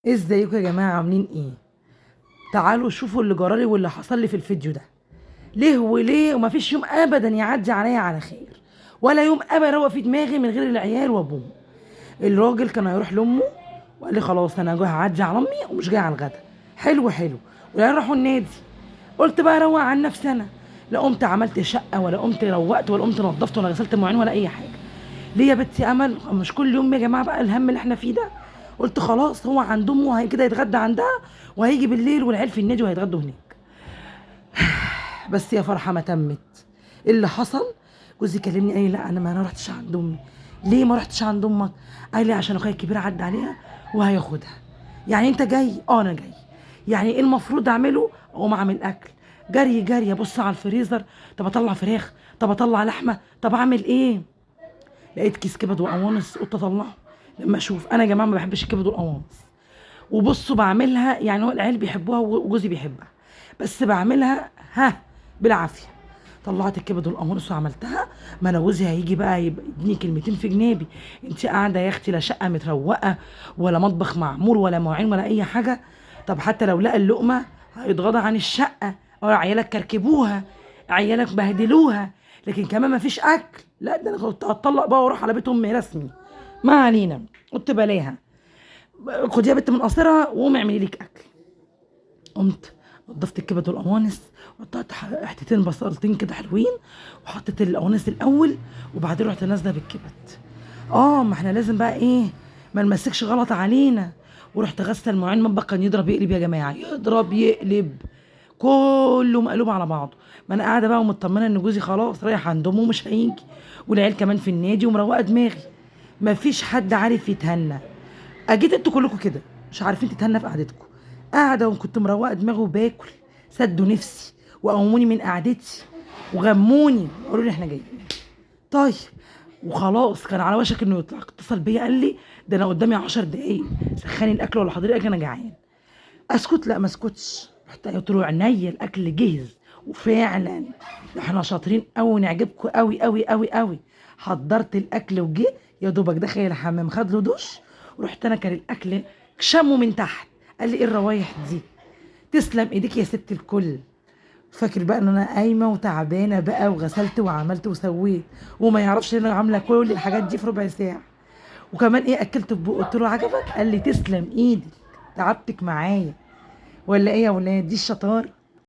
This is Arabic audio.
ازيكم يا جماعة عاملين ايه؟ تعالوا شوفوا اللي جرالي واللي حصل لي في الفيديو ده. ليه وليه ومفيش يوم ابدا يعدي عليا على خير، ولا يوم ابدا هو في دماغي من غير العيال وابوه. الراجل كان هيروح لامه وقال لي خلاص انا جاي هعدي على امي ومش جاي على الغدا. حلو حلو. والعيال راحوا النادي. قلت بقى اروق عن نفسي انا. لا قمت عملت شقه ولا قمت روقت ولا قمت نظفت ولا غسلت مواعين ولا اي حاجه. ليه يا بنتي امل؟ مش كل يوم يا جماعه بقى الهم اللي احنا فيه ده. قلت خلاص هو عند امه هي كده يتغدى عندها، وهيجي بالليل والعيال في النادي وهيتغدوا هناك. بس يا فرحه ما تمت. إيه اللي حصل؟ جوزي كلمني قال لي لا انا ما رحتش عند امي. ليه ما رحتش عند امك؟ قال لي عشان اخويا الكبير عدى عليها وهياخدها. يعني انت جاي؟ اه انا جاي. يعني ايه المفروض اعمله؟ اقوم اعمل اكل جري جري، ابص على الفريزر، طب اطلع فراخ، طب اطلع لحمه، طب اعمل ايه؟ لقيت كيس كبد وقوانص قلت اطلعه. لما اشوف انا يا جماعه ما بحبش الكبد والقوانص، وبصوا بعملها يعني هو العيال بيحبوها وجوزي بيحبها، بس بعملها بالعافيه. طلعت الكبد والقوانص وعملتها. ما انا جوزي هيجي بقى يديني كلمتين في جنابي: انت قاعده يا اختي لا شقه متروقه ولا مطبخ معمول ولا مواعين ولا اي حاجه. طب حتى لو لقى اللقمه هيتغاضى عن الشقه، او عيالك كركبوها، عيالك بهدلوها، لكن كمان ما فيش اكل. لا ده انا كنت هتطلق بقى واروح على بيت امي رسمي. ما علينا. قلت بلاها. خدي يا بنت من قصرها وقومي اعملي لك اكل. قمت نضفت الكبد والقوانص، وقطعت حتتين بصلتين كده حلوين، وحطيت القوانص الاول، وبعدين رحت نازله بالكبد. ما احنا لازم بقى ايه، ما نمسكش غلط علينا. ورحت غسل المواعين. المطبخ كان يضرب يقلب يا جماعه، يضرب يقلب، كله مقلوب على بعضه. ما انا قاعده بقى ومطمنه ان جوزي خلاص رايح عند امه ومش هيجي، والعيال كمان في النادي ومروقه دماغي. مفيش حد عارف يتهنى. اجيت انتوا كلكم كده مش عارفين تتهنى في قعدتكم. قاعده وكنت مروقه دماغي وباكل، سدوا نفسي وقوموني من قعدتي وغموني وقالوا لي احنا جايين. طيب وخلاص كان على وشك انه يطلع، اتصل بيا قال لي ده انا قدامي 10 دقايق، سخني الاكل ولا حضرتك انا جعان. اسكت؟ لا ما اسكتش. رحت قلت له عينيا الاكل جهز. وفعلا احنا شاطرين قوي نعجبكم قوي قوي قوي قوي. حضرت الاكل وجه يا دوبك دخل الحمام خد له دش، ورحت انا كان الاكل شمه من تحت. قال لي ايه الروايح دي؟ تسلم ايديك يا ست الكل. فاكر بقى ان انا قايمه وتعبانه بقى وغسلت وعملت وسويت، وما يعرفش ان انا عامله كل الحاجات دي في ربع ساعه. وكمان ايه اكلت ببق. قلت له عجبك؟ قال لي تسلم ايدك، تعبتك معايا. ولا ايه يا ولاد؟ دي الشطاره.